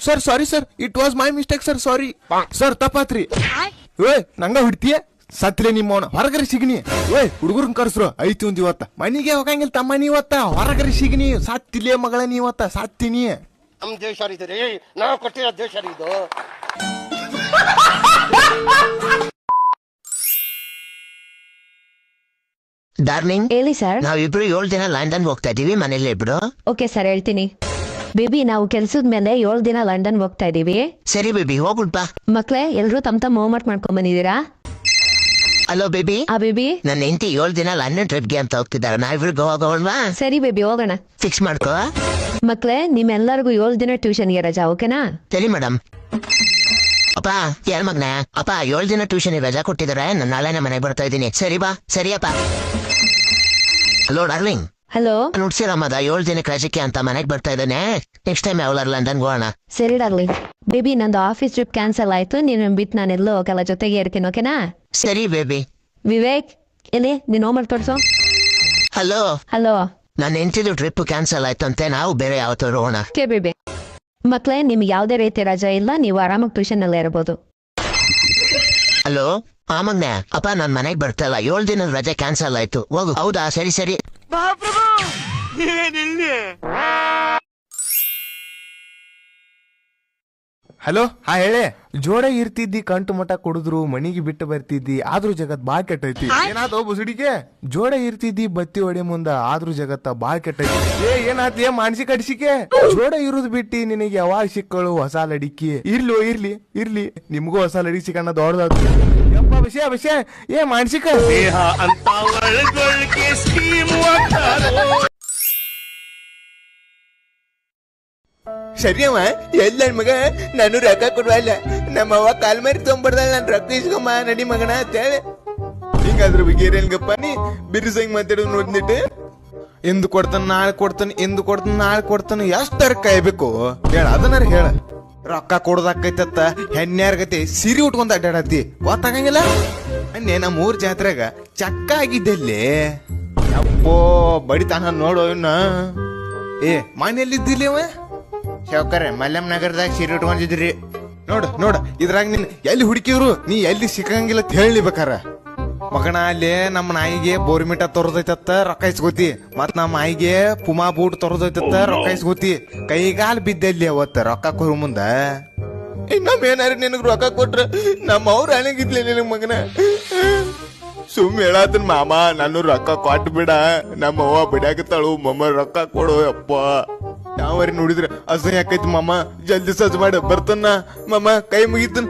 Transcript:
Sir sorry sir, it was my mistake sir, sorry sir, ತಪ್ಪಾತ್ರಿ. ಏ ನಂಗ ಹಿಡ್ತೀಯ ಸತ್ಲೆ ನಿಮ್ಮವನ ಹೊರಗರಿ ಸಿಗ್ನಿ. ಹುಡುಗರನ್ ಕರ್ಸ್ರು ಐತಿ ಒಂದ್ ಇವತ್ತ ಮನಿಗೆ ಹೋಗಂಗಿಲ್ಲ ತಮ್ಮ ನೀವತ್ತ ಹೊರಗರಿ ಸಿಗ್ನಿ. ಸತ್ತಿಲೇ ಮಗಳ ನೀವತ್ತ ಸತ್ತಿನಿ. ನಮ್ ದೇಶ ರೀ ನಾವು ಕೊಟ್ಟಿರೋ ದೇಶ ಇದು. ಡಾರ್ಲಿಂಗ್ ಹೇಳಿ ಸರ್. ನಾವಿಬ್ರು 7 ದಿನ ಲಂಡನ್ ಹೋಗ್ತಾ ಇದೀವಿ, ಮನೇಲಿ ಇಬ್ರು. ಓಕೆ ಸರ್, ಹೇಳ್ತೀನಿ. ಬೇಬಿ, ನಾವು ಕೆಲ್ಸದ ಮೇಲೆ 7 ದಿನ ಲಂಡನ್ ಹೋಗ್ತಾ ಇದೀವಿ. ಸರಿ ಬೇಬಿ, ಹೋಗ್ಬಿಡ್ಬಾ. ಮಕ್ಳೇ, ಎಲ್ರು ತಮ್ಮ ಹೋಮ್ವರ್ಕ್ ಮಾಡ್ಕೊಂಡ್ ಬಂದಿದ್ದೀರಾ? Hello baby. ಬೇಬಿ, ನನ್ನ ಹೆಂಡತಿ 7 ದಿನ ಲಂಡನ್ ಟ್ರಿಪ್ಗೆ ಅಂತ ಹೋಗ್ತಿದ್ದಾರೆ. ನಾವಿಬ್ರು ಗೋವಾ ಹೋಗೋಣವಾ? ಸರಿ ಬೇಬಿ, ಹೋಗೋಣ. ಫಿಕ್ಸ್ ಮಾಡ್ಕೋ. ಮಕ್ಳೇ, ನಿಮ್ಮೆಲ್ಲರಿಗೂ 7 ದಿನ ಟ್ಯೂಷನ್ಗೆ ರಜಾ, ಓಕೆನಾ? ಸರಿ ಮೇಡಮ್. ಅಪ್ಪ ಯಾರ ಮಗ್ನ? ಅಪ್ಪ 7 ದಿನ ಟ್ಯೂಷನ್ ರಜಾ ಕೊಟ್ಟಿದ್ದಾರೆ. ನಾನು ನಾಳೆನೇ ಮನೆಗೆ ಬರ್ತಾ ಇದ್ದೀನಿ. ಸರಿ ಬಾ. ಸರಿಯಪ್ಪ. Hello darling. ಹಲೋ. ನುಡ್ಸಿರಮ್ಮದ 7 ದಿನಕ್ಕೆ ರಜಕ್ಕೆ ಅಂತ ಮನೆಗೆ ಬರ್ತಾ ಇದ್ದಾನೆ. ನೆಕ್ಸ್ಟ್ ಟೈಮ್ ಯಾವಲಾರ ಲಂಡನ್ ಹೋಗೋಣ. ಸರಿ ಡಾರ್ಲಿಂಗ್. ಬೇಬಿ, ನಂದು ಆಫೀಸ್ ಟ್ರಿಪ್ ಕ್ಯಾನ್ಸಲ್ ಆಯ್ತು. ನೀನು ಬಿಟ್ಟು ನಾನು ಎಲ್ಲೋ ಹೋಗಲ್ಲ, ಜೊತೆಗೆ ಇರ್ತೀನಿ, ಓಕೆನಾ? ಸರಿ ಬೇಬಿ. ವಿವೇಕ್, ಎಲ್ಲಿ ನೀನ್ ಹೋಮ್ವರ್ಕ್ ತೋರ್ಸು. ಹಲೋ. ಹಲೋ. ನನ್ನ ಹೆಂಡತಿದು ಟ್ರಿಪ್ ಕ್ಯಾನ್ಸಲ್ ಆಯ್ತಂತೆ. ನಾವು ಬೇರೆ ಯಾವತ್ತಾರು ಹೋಗೋಣ. Okay baby. ಮಕ್ಳೇ, ನಿಮ್ಗೆ ಯಾವುದೇ ರೀತಿ ರಜಾ ಇಲ್ಲ, ನೀವು ಆರಾಮಾಗಿ ಟ್ಯೂಷನ್ ಅಲ್ಲೇ ಇರ್ಬೋದು. ಹಲೋ. ಮಗ್ನ, ಅಪ್ಪ ನಾನ್ ಮನೆಗೆ ಬರ್ತಾ ಇಲ್ಲ. 7 ದಿನದ ರಜೆ ಕ್ಯಾನ್ಸಲ್ ಆಯ್ತು. ಹೋಗು. ಹೌದಾ? ಸರಿ ಸರಿ. ಹಲೋ. ಹೇಳೆ. ಜೋಡ ಇರ್ತಿದ್ದಿ, ಕಂಟು ಮಠ ಕುಡಿದ್ರು, ಮನಿಗೆ ಬಿಟ್ಟು ಬರ್ತಿದ್ದಿ, ಆದ್ರೂ ಜಗತ್ ಬಾಳ್ ಕೆಟ್ಟೈತಿ. ಏನಾದ ಬುಸುಡಿಗೆ? ಜೋಡ ಇರ್ತಿದ್ದಿ ಬತ್ತಿ ಹೊಡೆ ಮುಂದ, ಆದ್ರೂ ಜಗತ್ತ ಬಾಳ್ ಕೆಟ್ಟೈತಿ. ಏನಾದ್ಲಿ ಮಾನಸಿಕ ಅಡಿಸಿಕೆ? ಜೋಡ ಇರುದ್ ಬಿಟ್ಟಿ ನಿನಗೆ ಯಾವಾಗ ಸಿಕ್ಕಳು ಹೊಸ ಲಡಿಕಿ? ಇರ್ಲಿ ಇರ್ಲಿ, ನಿಮ್ಗೂ ಹೊಸ ಲಡಿಕಿ ಸಿಕ್ಕಣ್ಣ ದೊಡ್ಡದ ವಿಷಯ. ಮಾನಸಿಕ ದೇಹ ಅಂತ ಒಳಗೊಳಗೆ ಸ್ಕೀಮ್ ಸರಿಯಮ್ಮ. ಎಲ್ಲ ಮಗ ನಾನು ರೊಕ್ಕ ಕೊಡುವಲ್ಲ. ನಮ್ಮವ್ವ ಕಾಲ್ ಮಾರಿ ತೊಂಬರ್ದಲ್ಲ, ನಾನು ರೊಕ್ಕ ಇಸ್ಕೊಂಬ ನಡಿ ಮಗನ ಅಂತ ಹೇಳಿ. ಹಿಂಗಾದ್ರ ಬಗ್ಗೆ ಏನ್ಗಪ್ಪ ನೀ ಬಿರುಸಂಗ್ ಮಾತಾಡೋದು ನೋಡ್ನಿಟ್ಟು. ಎಂದು ಕೊಡ್ತಾನ ನಾಳೆ ಕೊಡ್ತಾನ ಎಷ್ಟರ ಕಾಯ್ಬೇಕು ಹೇಳ? ಅದನ್ನಾರ ಹೇಳ. ರೊಕ್ಕ ಕೊಡೋದಾಕೈತತ್ತ ಹೆಣ್ಯಾರ್ಗತಿ ಸಿರಿ ಉಟ್ಕೊಂತ ಅಡ್ಡಾಡತ್ತಿ, ಗೊತ್ತಾಗಂಗಿಲ್ಲ. ಅನ್ನೇ ನಮ್ಮ ಊರ್ ಜಾತ್ರೆಗ ಚಕ್ಕ ಆಗಿದ್ದಲ್ಲಿ ಅಪ್ಪೋ ಬಡಿತಾನ ನೋಡು. ಇನ್ನ ಮನೆಯಲ್ಲಿದ್ದಿಲ್ಲ ಅವ ಶೌಕರ್ಯ ಮಲ್ಲಮ್ ನಗರದಾಗ ಸೀರೆ ಉಟ್ಕೊಂಡಿದ್ರಿ. ನೋಡ ಇದ್ರಾಗ ನಿನ್ ಎಲ್ಲಿ ಹುಡುಕಿದ್ರು ನೀ ಎಲ್ಲಿ ಸಿಕ್ಕಂಗಿಲ್ಲ ಅಂತ ಹೇಳಿಬೇಕಾರ. ಮಗನ ಅಲ್ಲಿ ನಮ್ಮ ನಾಯಿಗೆ ಬೋರ್ಮಿಟ ತೊರದೈತತ್ತ, ರೊಕ್ಕ ಇಸ್ಕೋತಿ. ಮತ್ ನಮ್ಮ ನಾಯಿಗೆ ಪುಮಾ ಬೂಟ್ ತೊರದೈತತ್ತ, ರೊಕ್ಕ ಇಸ್ಕೋತಿ. ಕೈಗಾಲ್ ಬಿದ್ದಲ್ಲಿ ಅವತ್ತ ರೊಕ್ಕ ಕೊರು ಮುಂದ. ಇನ್ನೊಮ್ಮೆ ಏನಾರ ನಿನಗ್ ರೊಕ್ಕ ಕೊಟ್ರ ನಮ್ಮ ಅವ್ರ ಅಣಗಿದ್ಲೆ ನಿನಗ್ ಮಗನ. ಸುಮ್ ಹೇಳತನ್ ಮಾಮ, ನಾನು ರೊಕ್ಕ ಕೊಟ್ಟು ಬಿಡ, ನಮ್ಮ ಅವ್ವ ಬಿಡಾಕತ್ತಾಳು, ಮಮ್ಮ ರೊಕ್ಕ ಕೊಡು ಅಪ್ಪ. ಯಾವರಿ ನೋಡಿದ್ರೆ ಅಸಹ್ಯ ಆಕೈತಿ ಮಾಮ. ಜಲ್ದಿ ಸಜ್ಜ ಮಾಡ ಬರ್ತಾನ ಮಾಮ, ಕೈ ಮುಗಿತನ್.